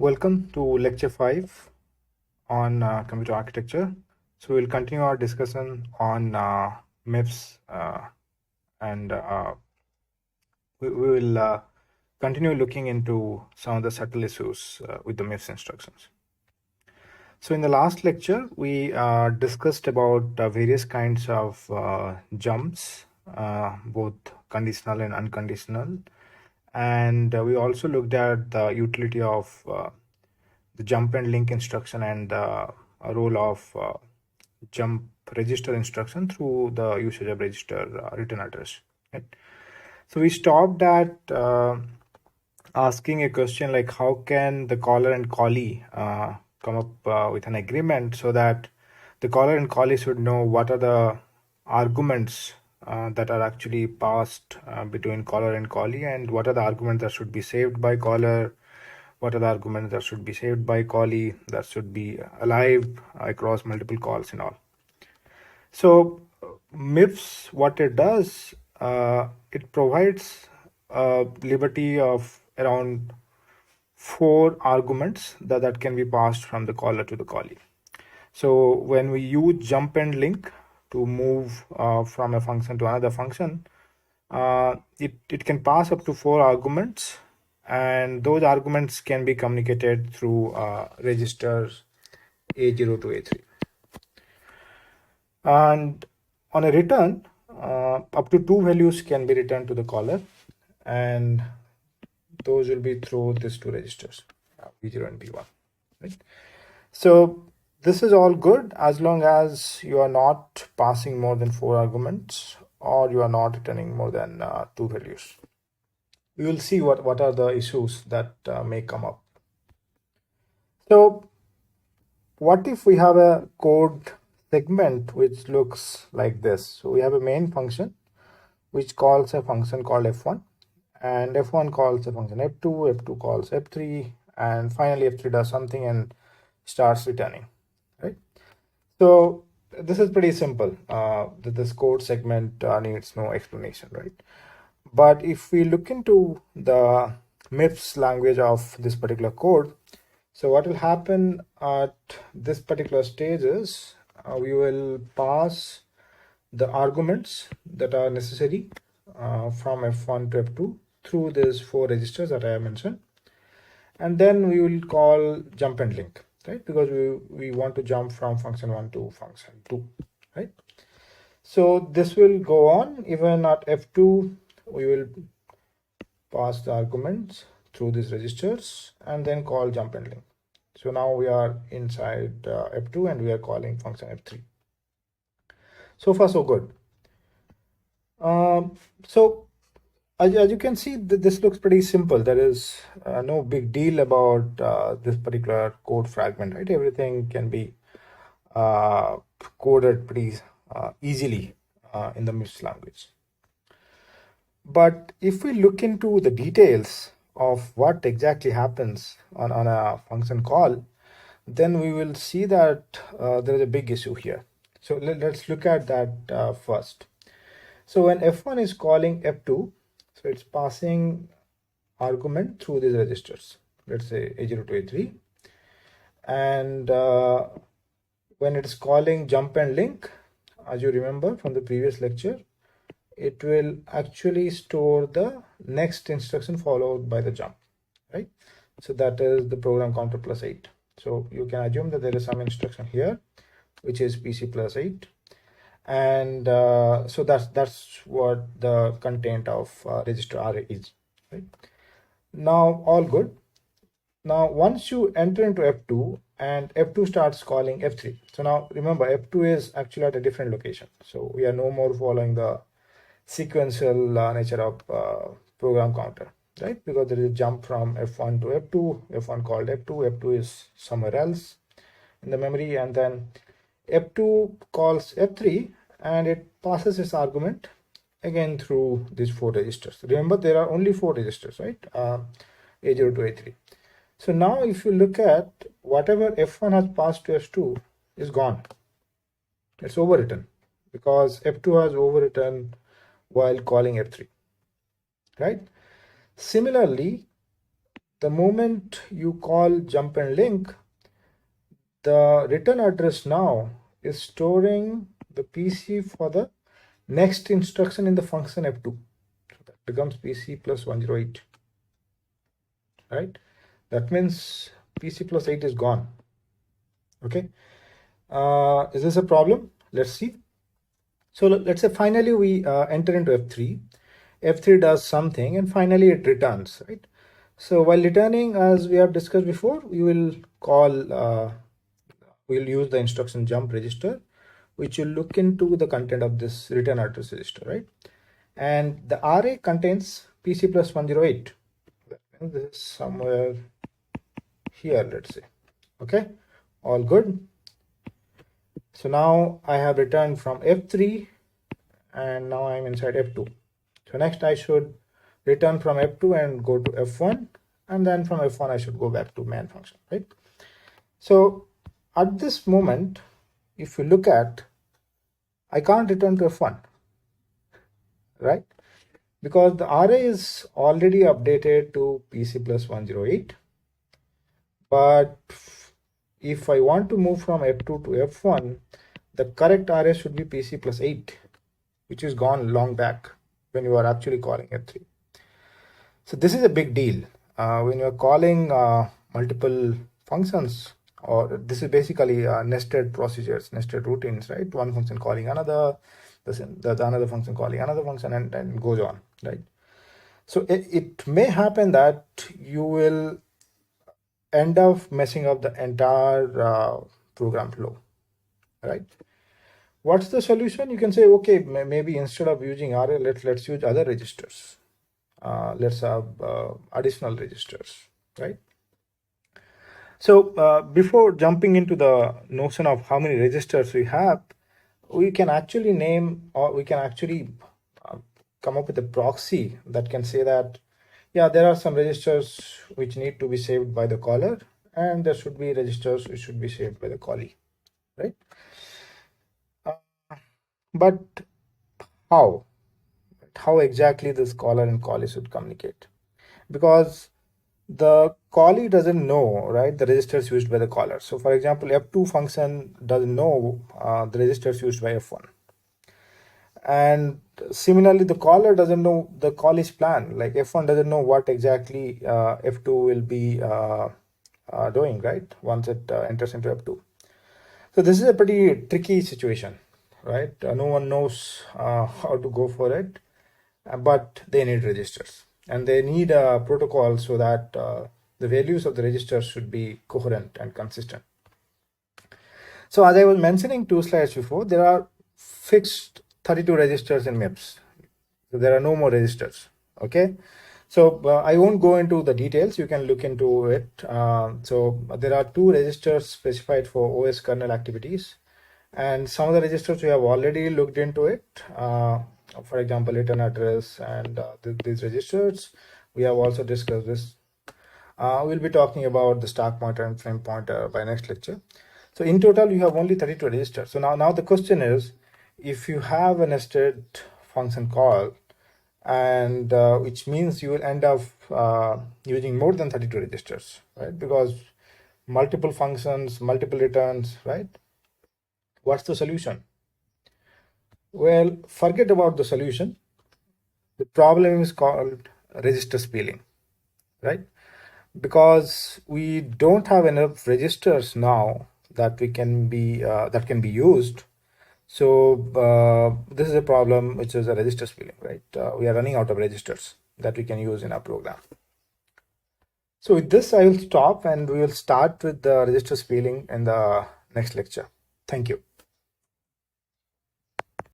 Welcome to Lecture 5 on computer architecture. So we'll continue our discussion on MIPS and we will continue looking into some of the subtle issues with the MIPS instructions. So in the last lecture, we discussed about various kinds of jumps, both conditional and unconditional. And we also looked at the utility of the jump and link instruction and the role of jump register instruction through the usage of register return address. Right? So we stopped at asking a question like how can the caller and callee come up with an agreement so that the caller and callee should know what are the arguments that are actually passed between caller and callee, and what are the arguments that should be saved by caller, what are the arguments that should be saved by callee, that should be alive across multiple calls and all. So MIPS, what it does, it provides a liberty of around 4 arguments that can be passed from the caller to the callee. So when we use jump and link to move from a function to another function, it can pass up to 4 arguments, and those arguments can be communicated through registers A0 to A3. And on a return, up to 2 values can be returned to the caller, and those will be through these 2 registers, B0 and B1. Right? So this is all good as long as you are not passing more than 4 arguments or you are not returning more than 2 values. We will see what are the issues that may come up. So what if we have a code segment which looks like this? So we have a main function which calls a function called f1, and f1 calls a function f2, f2 calls f3, and finally f3 does something and starts returning, right? So this is pretty simple. This code segment needs no explanation, right? But if we look into the MIPS language of this particular code, so what will happen at this particular stage is we will pass the arguments that are necessary from f1 to f2 through these 4 registers that I have mentioned, and then we will call jump and link, right? Because we want to jump from function 1 to function 2, right? So this will go on. Even at f2 we will pass the arguments through these registers and then call jump and link. So now we are inside f2 and we are calling function f3. So far so good. So as you can see, this looks pretty simple. There is no big deal about this particular code fragment, right? Everything can be coded pretty easily in the MIPS language. But if we look into the details of what exactly happens on a function call, then we will see that there is a big issue here. So let's look at that first. So when f1 is calling f2, so it's passing argument through these registers, let's say A0 to A3. And when it's calling jump and link, as you remember from the previous lecture, it will actually store the next instruction followed by the jump, right? So that is the program counter plus 8. So you can assume that there is some instruction here, which is PC plus 8. And so that's what the content of register R is, right? Now all good. Now once you enter into f2 and f2 starts calling f3, so now remember f2 is actually at a different location, so we are no more following the sequential nature of program counter, right? Because there is a jump from f1 to f2, f1 called f2, f2 is somewhere else in the memory, and then f2 calls f3 and it passes its argument again through these 4 registers. Remember, there are only 4 registers, right? A0 to A3. So now if you look at whatever f1 has passed to f2 is gone. It's overwritten because f2 has overwritten while calling f3, right? Similarly, the moment you call jump and link, the return address now is storing the PC for the next instruction in the function F2. So that becomes PC plus 108, right? That means PC plus 8 is gone. Okay. Is this a problem? Let's see. So let's say finally we enter into F3. F3 does something and finally it returns, right? So while returning, as we have discussed before, we will call, we'll use the instruction jump register, which will look into the content of this return address register, right? And the array contains PC plus 108. This is somewhere here, let's say. Okay, all good. So now I have returned from F3 and now I'm inside F2. So next I should return from F2 and go to F1, and then from F1 I should go back to main function, right? So at this moment, if you look at, I can't return to F1, right? Because the array is already updated to PC plus 108. But if I want to move from F2 to F1, the correct array should be PC plus 8, which is gone long back when you are actually calling F3. So this is a big deal. When you are calling multiple functions, or this is basically nested procedures, nested routines, right? One function calling another, the another function calling another function, and it goes on, right? So it may happen that you will end up messing up the entire program flow, right? What's the solution? You can say, okay, maybe instead of using array, let's use other registers. Let's have additional registers, right? So before jumping into the notion of how many registers we have, we can actually name, or we can actually come up with a proxy that can say that, yeah, there are some registers which need to be saved by the caller, and there should be registers which should be saved by the callee, right? But how exactly this caller and callee should communicate? Because the callee doesn't know, right, the registers used by the caller. So for example, F2 function doesn't know the registers used by F1. And similarly, the caller doesn't know the callee's plan. Like F1 doesn't know what exactly F2 will be doing, right, once it enters into F2. So this is a pretty tricky situation, right? No one knows how to go for it, but they need registers, and they need a protocol so that the values of the registers should be coherent and consistent. So as I was mentioning 2 slides before, there are fixed 32 registers in MIPS. So there are no more registers, okay? So I won't go into the details, you can look into it. So there are 2 registers specified for OS kernel activities, and some of the registers we have already looked into it. For example, return address and these registers, we have also discussed this. We'll be talking about the stack pointer and frame pointer by next lecture. So in total, you have only 32 registers. So now the question is, if you have a nested function call, and which means you will end up using more than 32 registers, right? Because multiple functions, multiple returns, right? What's the solution? Well, forget about the solution. The problem is called register spilling, right? Because we don't have enough registers now that can be used. So this is a problem, which is a register spilling, right? We are running out of registers that we can use in our program. So with this, I will stop, and we will start with the register spilling in the next lecture. Thank you.